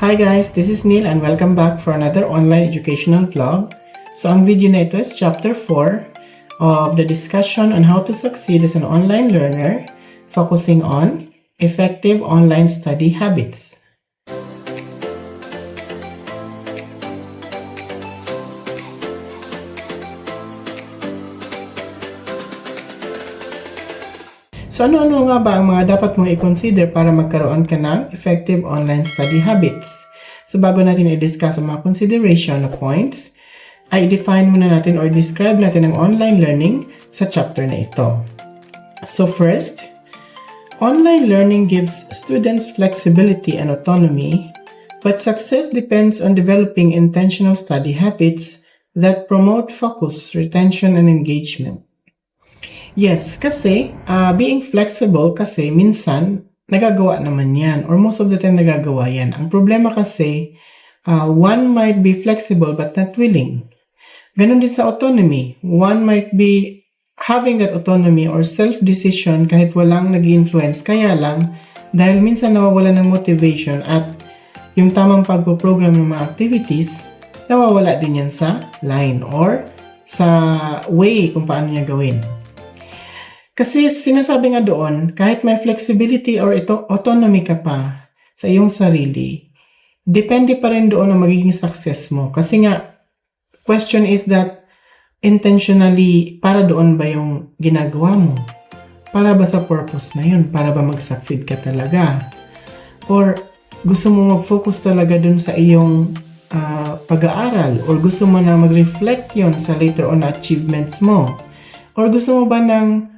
Hi guys, this is Neil and welcome back for another online educational vlog. So ang video na ito is chapter 4 of the discussion on how to succeed as an online learner, focusing on effective online study habits. So ano-ano nga ba ang mga dapat mong i-consider para magkaroon ka ng effective online study habits? So bago natin i-discuss ang mga consideration na points, ay i-define muna natin or describe natin ang online learning sa chapter na ito. So first, online learning gives students flexibility and autonomy, but success depends on developing intentional study habits that promote focus, retention, and engagement. Yes, kasi being flexible kasi minsan nagagawa naman yan or most of the time nagagawa yan. Ang problema kasi one might be flexible but not willing. Ganon din sa autonomy. One might be having that autonomy or self-decision kahit walang nag-influence. Kaya lang, dahil minsan nawawala ng motivation at yung tamang pagpo-program ng mga activities, nawawala din yan sa line or sa way kung paano niya gawin. Kasi sinasabi nga doon, kahit may flexibility or autonomy ka pa sa iyong sarili, depende pa rin doon ang magiging success mo. Kasi nga, question is that intentionally, para doon ba yung ginagawa mo? Para ba sa purpose na yun? Para ba mag-succeed ka talaga? Or gusto mo mag-focus talaga doon sa iyong pag-aaral? Or gusto mo na mag-reflect yun sa later on na achievements mo? Or gusto mo ba ng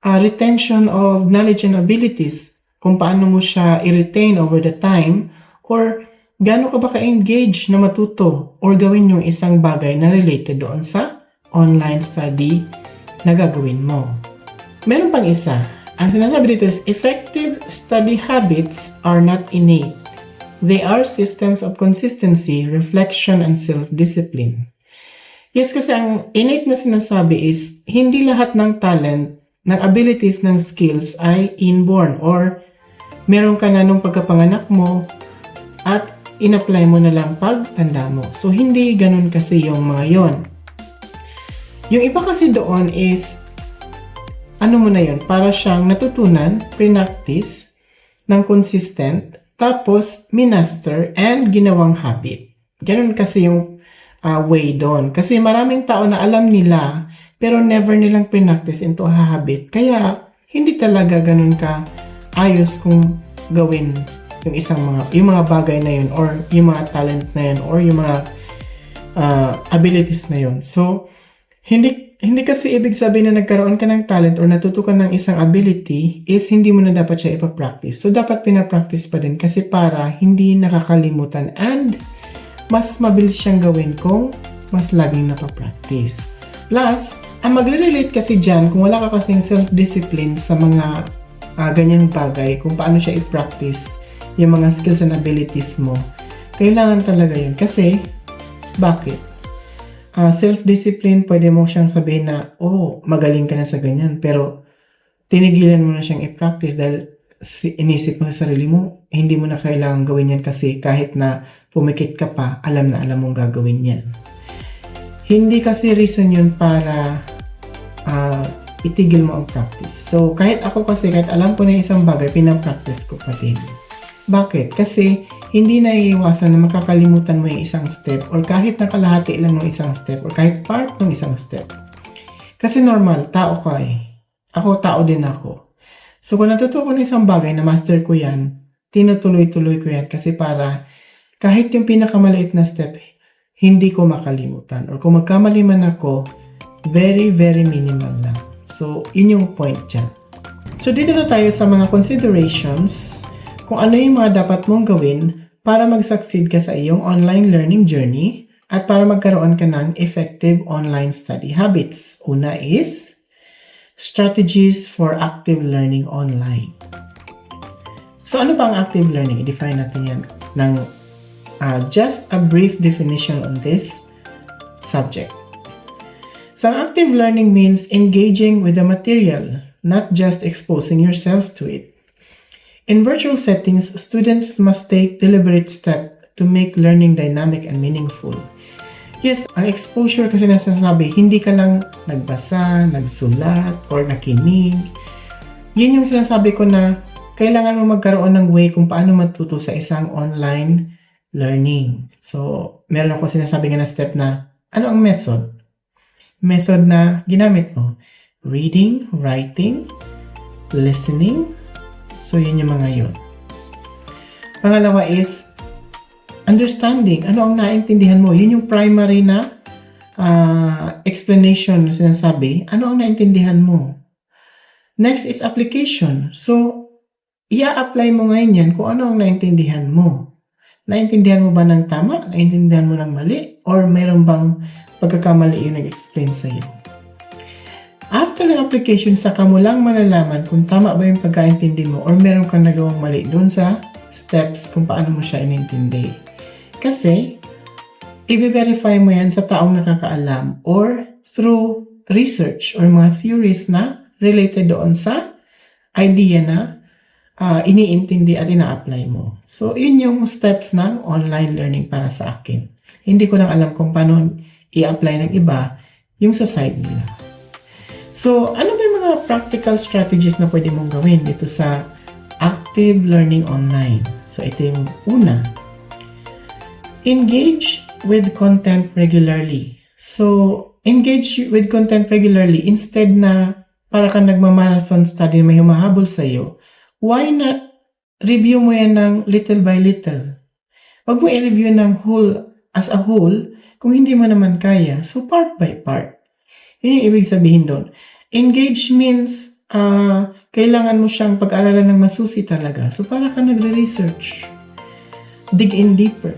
retention of knowledge and abilities, kung paano mo siya i-retain over the time, or gaano ka ba ka-engage na matuto or gawin yung isang bagay na related doon sa online study na gagawin mo. Meron pang isa. Ang sinasabi dito is, effective study habits are not innate. They are systems of consistency, reflection, and self-discipline. Yes, kasi ang innate na sinasabi is, hindi lahat ng talent ng abilities, ng skills ay inborn or meron ka na nung pagkapanganak mo at in-apply mo na lang pag tanda mo. So, hindi ganun kasi yung mga yon. Yung iba kasi doon is, ano mo na yun, para siyang natutunan, pre-practice, ng consistent, tapos minaster and ginawang habit. Ganun kasi yung way doon. Kasi maraming tao na alam nila pero never nilang pinractice into a habit. Kaya, hindi talaga ganun ka ayos kung gawin yung mga bagay na yun or yung mga talent na yun or yung mga abilities na yun. So, hindi kasi ibig sabihin na nagkaroon ka ng talent or natuto ka ng isang ability is hindi mo na dapat siya ipapractice. So, dapat pinapractice pa din kasi para hindi nakakalimutan and mas mabilis siyang gawin kung mas laging napapractice. Plus, ang magre-relate kasi dyan, kung wala ka kasing self-discipline sa mga ganyang bagay, kung paano siya i-practice yung mga skills and abilities mo, kailangan talaga yun. Kasi, bakit? Self-discipline, pwede mo siyang sabihin na, magaling ka na sa ganyan, pero tinigilan mo na siyang i-practice dahil inisip mo sa sarili mo, hindi mo na kailangan gawin yan kasi kahit na pumikit ka pa, alam na alam mong gagawin yan. Hindi kasi reason yun para itigil mo ang practice. So, kahit ako kasi, kahit alam ko na isang bagay, pinapractice ko pa din. Bakit? Kasi, hindi naiiwasan na makakalimutan mo yung isang step or kahit nakalahati lang ng isang step or kahit part ng isang step. Kasi normal, tao ka eh. Ako, tao din ako. So, kung natutuwa ko ng isang bagay na master ko yan, tinutuloy-tuloy ko yan kasi para kahit yung pinakamaliit na step, hindi ko makalimutan. Or kung magkamali man ako, very, very minimal lang. So, yun yung point dyan. So, dito na tayo sa mga considerations kung ano yung mga dapat mong gawin para mag-succeed ka sa iyong online learning journey at para magkaroon ka ng effective online study habits. Una is strategies for active learning online. So, ano ba ang active learning? I-define natin yan ng just a brief definition on this subject. So, active learning means engaging with the material, not just exposing yourself to it. In virtual settings, students must take deliberate steps to make learning dynamic and meaningful. Yes, ang exposure kasi nasasabi, hindi ka lang nagbasa, nagsulat, or nakinig. Yun yung sinasabi ko na kailangan mo magkaroon ng way kung paano matuto sa isang online learning. So, meron ako sinasabi nga na step na, ano ang method? Method na ginamit mo. Reading, writing, listening. So, yun yung mga yun. Pangalawa is, understanding. Ano ang naintindihan mo? Yun yung primary na explanation na sinasabi. Ano ang naintindihan mo? Next is application. So, i-apply mo ngayon yan kung ano ang naintindihan mo. Naintindihan mo ba ng tama? Naintindihan mo ng mali? Or mayroon bang pagkakamali yung nag-explain sa iyo? After ng application, saka mo lang malalaman kung tama ba yung pagkaintindi mo or meron kang nagawang mali doon sa steps kung paano mo siya inintindi. Kasi, i-verify mo yan sa taong nakakaalam or through research or mga theories na related doon sa idea na iniintindi at ina-apply mo. So, yun yung steps ng online learning para sa akin. Hindi ko lang alam kung paano i-apply ng iba yung sa side nila. So, ano ba yung mga practical strategies na pwede mong gawin dito sa active learning online? So, ito yung una. Engage with content regularly. So, engage with content regularly instead na para kang nagmamarathon study may humahabol sa iyo. Why not review mo yan ng little by little? Huwag mo i-review ng whole as a whole kung hindi mo naman kaya. So, part by part. Yun yung ibig sabihin doon. Engage means kailangan mo siyang pag-aralan ng masusi talaga. So, para ka nagre-research. Dig in deeper.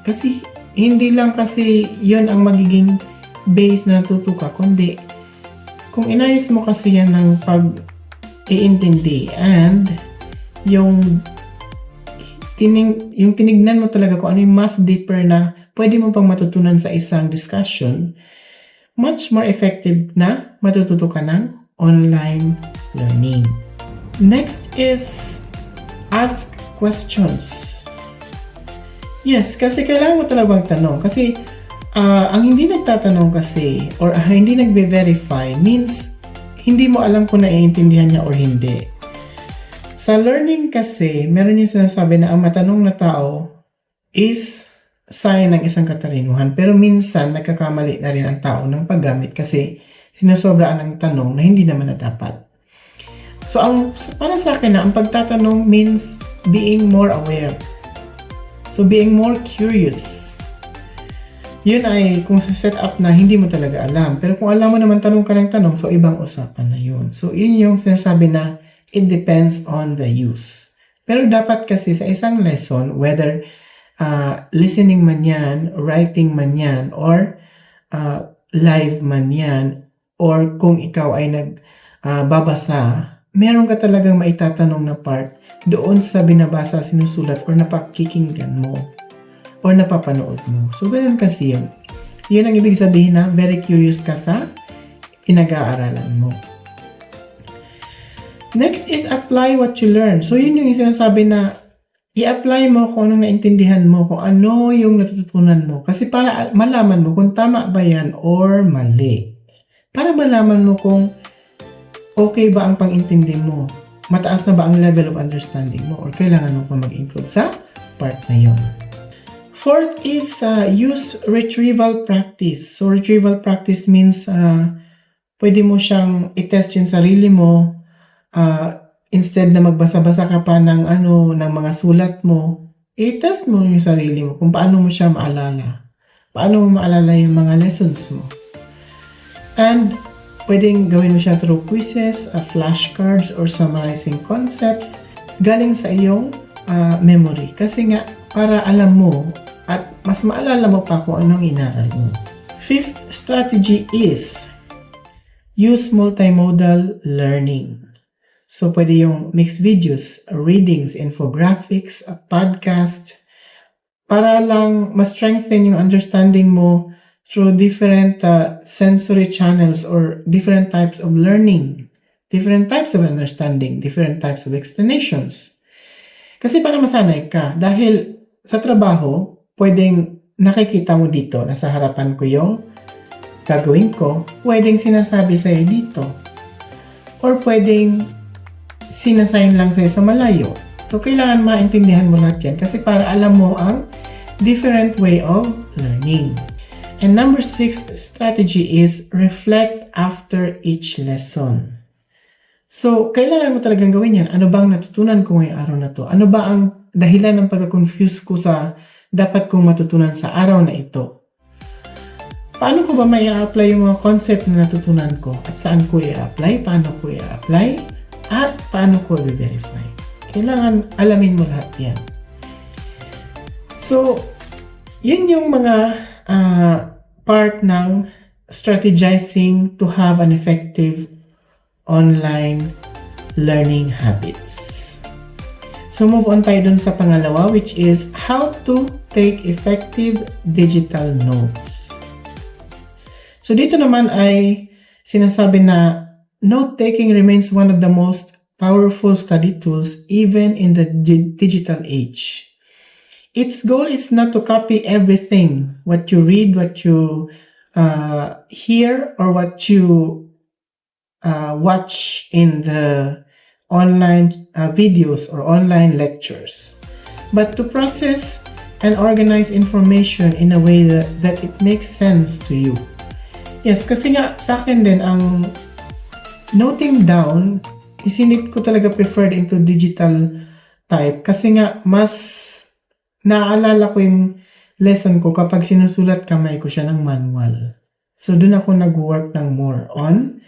Kasi, hindi lang kasi yun ang magiging base na natuto ka, kundi kung inayos mo kasi yan ng pag-iintindi and yung tinignan mo talaga kung ano yung mas deeper na pwede mo pang matutunan sa isang discussion, much more effective na matututo ka ng online learning. Next is ask questions. Yes, kasi kailangan mo talagang tanong. Kasi ang hindi nagtatanong kasi or hindi nagbe-verify means hindi mo alam kung naiintindihan niya or hindi. Sa learning kasi, meron yung sinasabi na ang matanong na tao is sign ng isang katalinuhan. Pero minsan, nagkakamali na rin ang tao ng paggamit kasi sinusobraan ng tanong na hindi naman na dapat. So, para sa akin na, ang pagtatanong means being more aware. So, being more curious. Yun ay kung sa setup na hindi mo talaga alam. Pero kung alam mo naman tanong ka ng tanong, so ibang usapan na yun. So, yun yung sinasabi na it depends on the use. Pero dapat kasi sa isang lesson, whether listening man yan, writing man yan, or live man yan, or kung ikaw ay nagbabasa, meron ka talagang maitatanong na part doon sa binabasa, sinusulat, or napakikinggan mo, or napapanood mo. So, ganun kasi yun. Yun ang ibig sabihin na very curious ka sa pinag-aaralan mo. Next is apply what you learn. So, yun yung sinasabi na i-apply mo kung anong naintindihan mo, kung ano yung natututunan mo. Kasi para malaman mo kung tama ba yan or mali. Para malaman mo kung okay ba ang pang-intindi mo? Mataas na ba ang level of understanding mo? Or kailangan mo pa mag-improve sa part na yun? Fourth is use retrieval practice. So, retrieval practice means pwede mo siyang i-test yung sarili mo instead na magbasa-basa ka pa ng mga sulat mo, i-test mo yung sarili mo kung paano mo siya maalala. Paano mo maalala yung mga lessons mo. And pwedeng gawin mo siya through quizzes, flashcards, or summarizing concepts galing sa iyong memory. Kasi nga, para alam mo at mas maalala mo pa kung anong inaaral mo. Fifth strategy is use multimodal learning. So, pwede yung mixed videos, readings, infographics, podcast, para lang ma-strengthen yung understanding mo through different sensory channels or different types of learning, different types of understanding, different types of explanations. Kasi para masanay ka, dahil sa trabaho, pwedeng nakikita mo dito, nasa harapan ko yung gagawin ko, pwedeng sinasabi sa'yo dito. Or pwedeng sinasign lang sa'yo sa malayo. So, kailangan maintindihan mo lahat yan kasi para alam mo ang different way of learning. And number 6 strategy is reflect after each lesson. So, kailangan mo talagang gawin yan. Ano bang natutunan ko ngayong araw na to? Ano ba ang dahilan ng pagka-confuse ko sa dapat kong matutunan sa araw na ito? Paano ko ba may apply yung mga concept na natutunan ko? At saan ko i-apply? Paano ko i-apply? At paano ko i-verify? Kailangan alamin mo lahat yan. So, yun yung mga part ng strategizing to have an effective online learning habits. So, move on tayo dun sa pangalawa, which is how to take effective digital notes. So, dito naman ay sinasabi na note-taking remains one of the most powerful study tools even in the digital age. Its goal is not to copy everything, what you read, what you hear, or what you watch in the online videos or online lectures, but to process and organize information in a way that it makes sense to you. Yes, kasi nga sa akin din ang noting down is hindi ko talaga preferred into digital type kasi nga mas naaalala ko yung lesson ko kapag sinusulat kamay ko siya ng manual. So, doon ako nag-work ng more on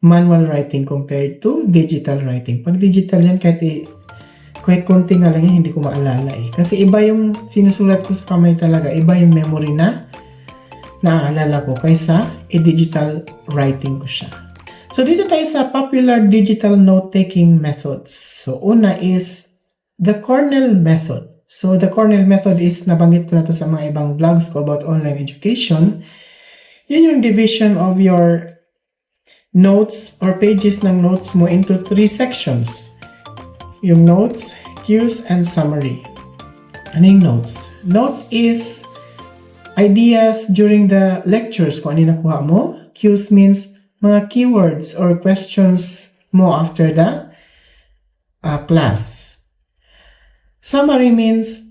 manual writing compared to digital writing. Pag digital yan, kahit konti nga lang yan, hindi ko maalala eh. Kasi iba yung sinusulat ko sa kamay talaga, iba yung memory na naaalala ko kaysa digital writing ko siya. So, dito tayo sa popular digital note-taking methods. So, una is the Cornell method. So, the Cornell method is, nabanggit ko na to sa mga ibang vlogs ko about online education. Yun yung division of your notes or pages ng notes mo into 3 sections. Yung notes, cues, and summary. Ano yung notes? Notes is ideas during the lectures kung ano yung nakuha mo. Cues means mga keywords or questions mo after the class. Summary means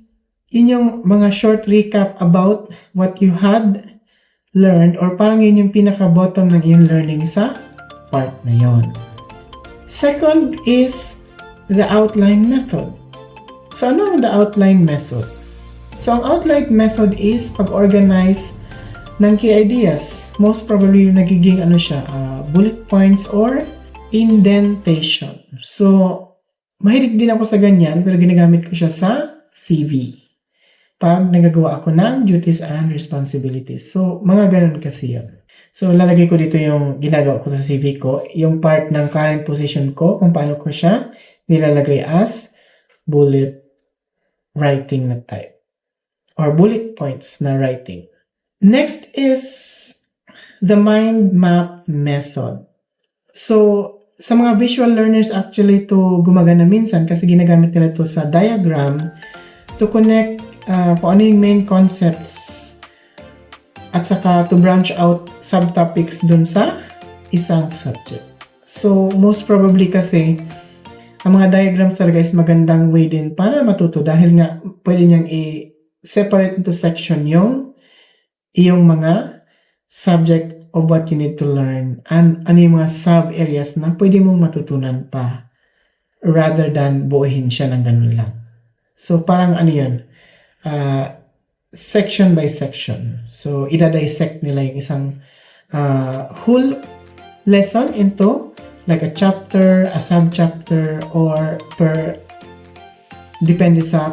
yun yung mga short recap about what you had learned or parang yun yung pinaka-bottom ng iyong learning sa part na yun. Second is the outline method. So, ano ang the outline method? So, ang outline method is pag-organize ng key ideas. Most probably yung nagiging bullet points or indentation. So, mahilig din ako sa ganyan, pero ginagamit ko siya sa CV. Pag nagagawa ako ng duties and responsibilities. So, mga ganun kasi yun. So, lalagay ko dito yung ginagawa ko sa CV ko, yung part ng current position ko, kung paano ko siya nilalagay as bullet writing na type. Or bullet points na writing. Next is the mind map method. So, sa mga visual learners, actually, to gumagana minsan kasi ginagamit nila to sa diagram to connect kung ano yung main concepts at saka to branch out subtopics dun sa isang subject. So, most probably kasi, ang mga diagrams talaga is magandang way din para matuto dahil nga pwede niyang i-separate into section yung mga subject of what you need to learn and ano yung mga sub-areas na pwede mong matutunan pa rather than buuhin siya ng ganun lang. So, parang ano yun, section by section. So, ida-dissect nila yung isang whole lesson into like a chapter, a sub-chapter, or depende sa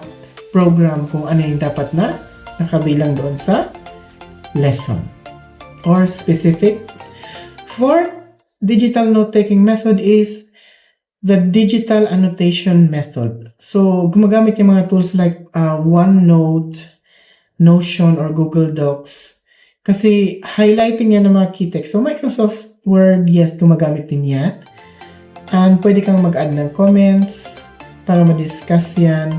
program kung ano yung dapat na nakabilang doon sa lesson or specific. Fourth digital note-taking method is the digital annotation method. So, gumagamit yung mga tools like OneNote, Notion, or Google Docs. Kasi highlighting yan ng mga key text. So, Microsoft Word, yes, gumagamit din yan. And pwede kang mag-add ng comments para ma-discuss yan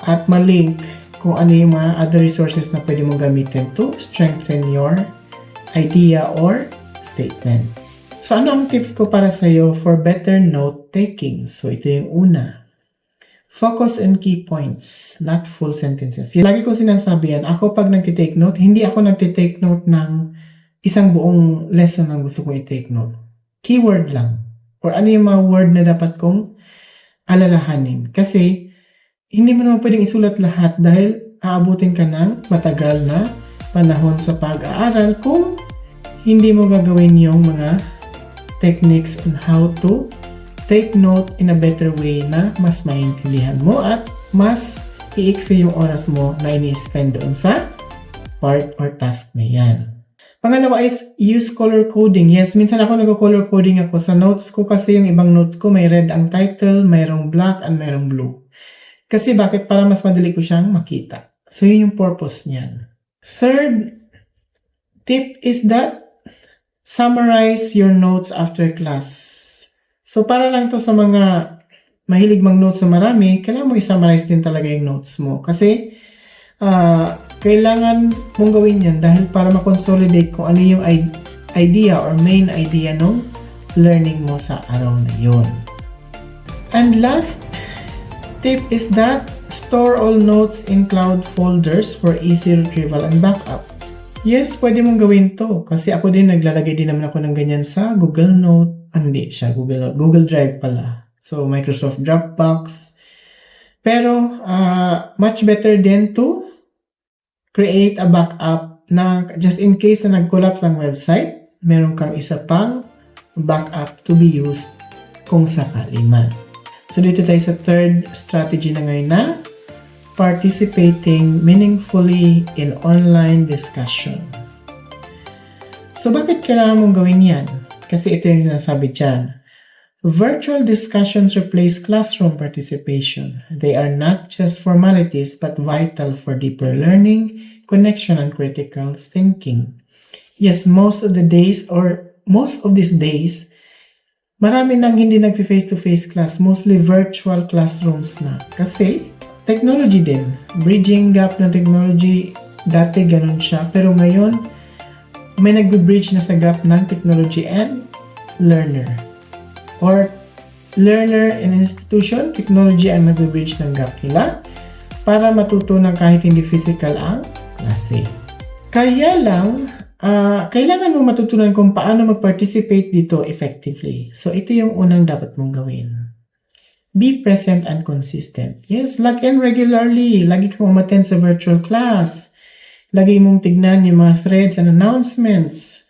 at ma-link kung ano yung mga other resources na pwede mong gamitin to strengthen your idea or statement. So, ano ang tips ko para sa'yo for better note-taking? So, ito yung una. Focus on key points, not full sentences. Lagi ko sinasabi yan, ako pag nagtitake note, hindi ako nagtitake note ng isang buong lesson ang gusto kong i-take note. Keyword lang. Or ano yung mga word na dapat kong alalahanin. Kasi, hindi mo naman pwedeng isulat lahat dahil aabutin ka ng matagal na panahon sa pag-aaral kung hindi mo gagawin yung mga techniques on how to take note in a better way na mas maintindihan mo at mas iiksi yung oras mo na ini-spend doon sa part or task na yan. Pangalawa is use color coding. Yes, minsan ako nag-color coding ako. Sa notes ko kasi yung ibang notes ko may red ang title, mayroong black, and mayroong blue. Kasi bakit? Para mas madali ko siyang makita. So yun yung purpose niyan. Third tip is that summarize your notes after class. So, para lang to sa mga mahilig mag-notes sa marami, kailangan mo i-summarize din talaga yung notes mo. Kasi, kailangan mong gawin yan dahil para ma-consolidate kung ano yung idea or main idea ng learning mo sa araw na yun. And last tip is that store all notes in cloud folders for easy retrieval and backup. Yes, pwede mong gawin to. Kasi ako din, naglalagay din naman ako ng ganyan sa Google Note. Hindi siya, Google Drive pala. So, Microsoft Dropbox. Pero, much better din to create a backup na just in case na nag-collapse ang website, meron kang isa pang backup to be used kung sakali man. So, dito tayo sa third strategy na ngayon na participating meaningfully in online discussion. So, bakit kailangan mong gawin yan? Kasi ito yung sinasabi dyan. Virtual discussions replace classroom participation. They are not just formalities but vital for deeper learning, connection, and critical thinking. Yes, most of these days, marami nang hindi nag-face-to-face class, mostly virtual classrooms na. Kasi technology din. Bridging gap ng technology, dati ganun siya. Pero ngayon, may nagbe-bridge na sa gap ng technology and learner. Or learner and institution, technology ang nagbe-bridge ng gap nila para matutunan kahit hindi physical ang klase. Kaya lang, kailangan mo matutunan kung paano mag-participate dito effectively. So, ito yung unang dapat mong gawin. Be present and consistent. Yes, log in regularly. Lagi kang umattend sa virtual class. Lagi mong tignan yung mga threads and announcements.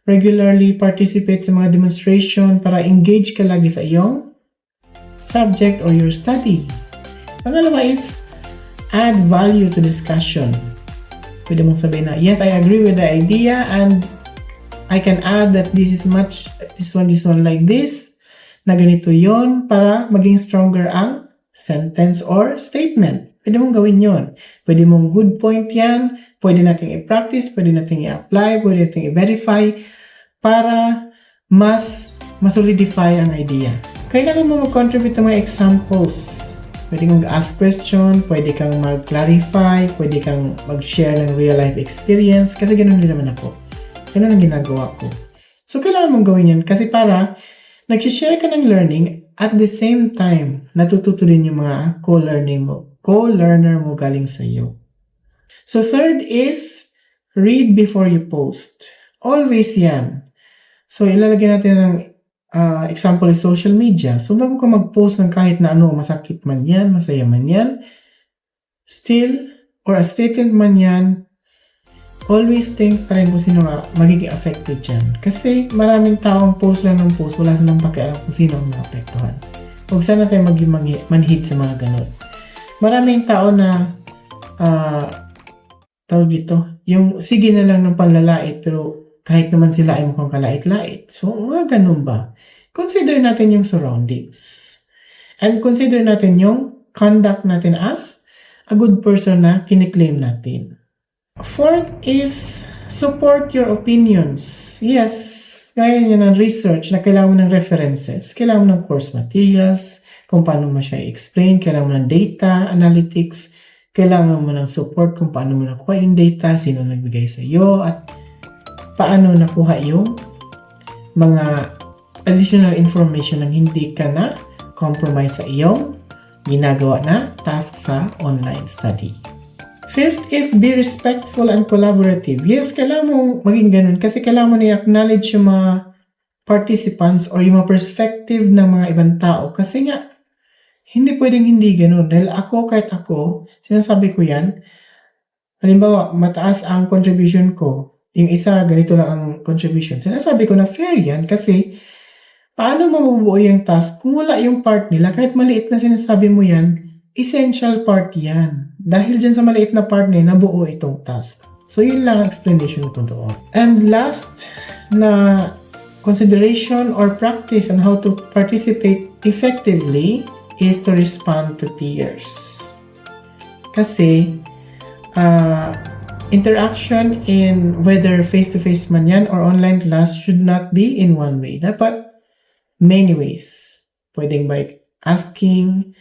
Regularly participate sa mga demonstration para engage ka lagi sa iyong subject or your study. Pangalawa is add value to discussion. Pwede mong sabihin na, yes, I agree with the idea and I can add that this one like this, na ganito yon para maging stronger ang sentence or statement. Pwede mong gawin yon. Pwede mong good point yan, pwede nating i-practice, pwede nating i-apply, pwede nating i-verify para mas solidify ang idea. Kailangan mo mag-contribute ng mga examples. Pwede kang ask question, pwede kang mag-clarify, pwede kang mag-share ng real-life experience kasi ganun din naman ako. Ganun ang ginagawa ko. So, kailangan mong gawin yan kasi para nag-share ka ng learning at the same time, natututo din yung mga co-learner mo galing sa iyo. So, third is read before you post. Always yan. So, ilalagay natin ng example is social media. So, bago ka mag-post ng kahit na ano, masakit man yan, masaya man yan, still, or a statement man yan, always think pa rin kung sino magiging affected dyan. Kasi maraming taong post lang ng post, wala silang pakialam kung sino ang maapektuhan. Huwag sana tayo maging manhid sa mga ganun. Maraming tao na tawag dito, yung sige na lang ng panlalait pero kahit naman sila ay mukhang kalait-lait. So, mga ganun ba? Consider natin yung surroundings. And consider natin yung conduct natin as a good person na kiniklaim natin. Fourth is support your opinions. Yes, gaya niya ng research na kailangan mo ng references, kailangan mo ng course materials, kung paano mo siya i-explain, kailangan mo ng data, analytics, kailangan mo ng support kung paano mo nakuha yung data, sino nagbigay sa iyo, at paano nakuha yung mga additional information nang hindi ka na compromise sa iyong ginagawa na task sa online study. Fifth is be respectful and collaborative. Yes, kailangan mong maging ganun kasi kailangan mo na i-acknowledge yung mga participants or yung mga perspective ng mga ibang tao kasi nga hindi pwedeng hindi ganun. Dahil kahit ako, sinasabi ko yan, halimbawa, mataas ang contribution ko, yung isa, ganito lang ang contribution. Sinasabi ko na fair yan kasi paano mabubuo yung task kung wala yung part nila? Kahit maliit na sinasabi mo yan, essential part yan. Dahil dyan sa maliit na part na nabuo itong task. So, yun lang ang explanation ko doon. And last na consideration or practice on how to participate effectively is to respond to peers. Kasi, interaction in whether face-to-face man yan or online class should not be in one way. Dapat many ways. Pwedeng by asking,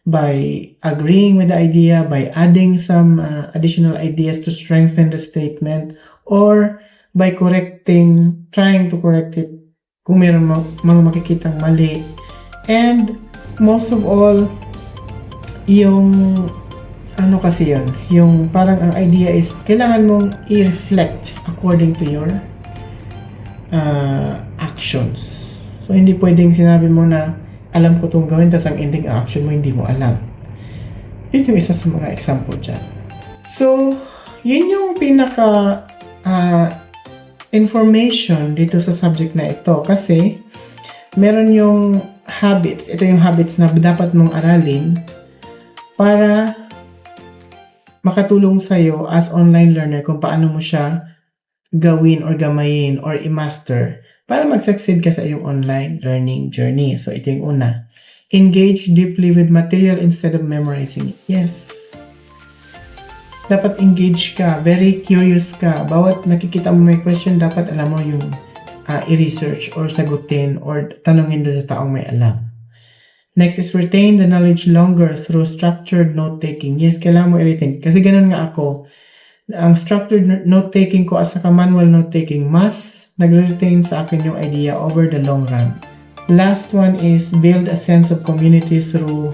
by agreeing with the idea, by adding some additional ideas to strengthen the statement, or by trying to correct it kung meron mga makikitang mali. And most of all, yung kasi yun, yung parang ang idea is kailangan mong i-reflect according to your actions. So, hindi pwedeng sinabi mo na alam ko itong gawin, tapos ang ending action mo hindi mo alam. Yun yung isa sa mga example dyan. So, yun yung pinaka information dito sa subject na ito. Kasi, meron yung habits. Ito yung habits na dapat mong aralin para makatulong sa'yo as online learner kung paano mo siya gawin or gamayin or i-master para mag-succeed ka sa iyong online learning journey. So, ito yung una. Engage deeply with material instead of memorizing it. Yes. Dapat engage ka. Very curious ka. Bawat nakikita mo may question, dapat alam mo yung i-research or sagutin or tanungin doon sa taong may alam. Next is retain the knowledge longer through structured note-taking. Yes, kailangan mo i-retain. Kasi ganun nga ako. Ang structured note-taking ko as saka manual note-taking, mas nag-retain sa akin yung idea over the long run. Last one is build a sense of community through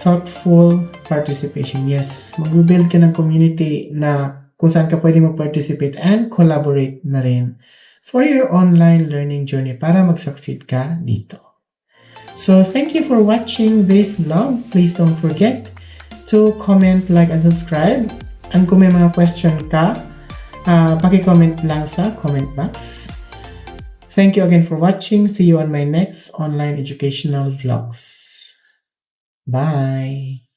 thoughtful participation. Yes, mag-build ka ng community na kung saan ka pwede mag-participate and collaborate na rin for your online learning journey para mag-succeed ka dito. So, thank you for watching this vlog. Please don't forget to comment, like, and subscribe. And kung may mga question ka, paki-comment lang sa comment box. Thank you again for watching. See you on my next online educational vlogs. Bye!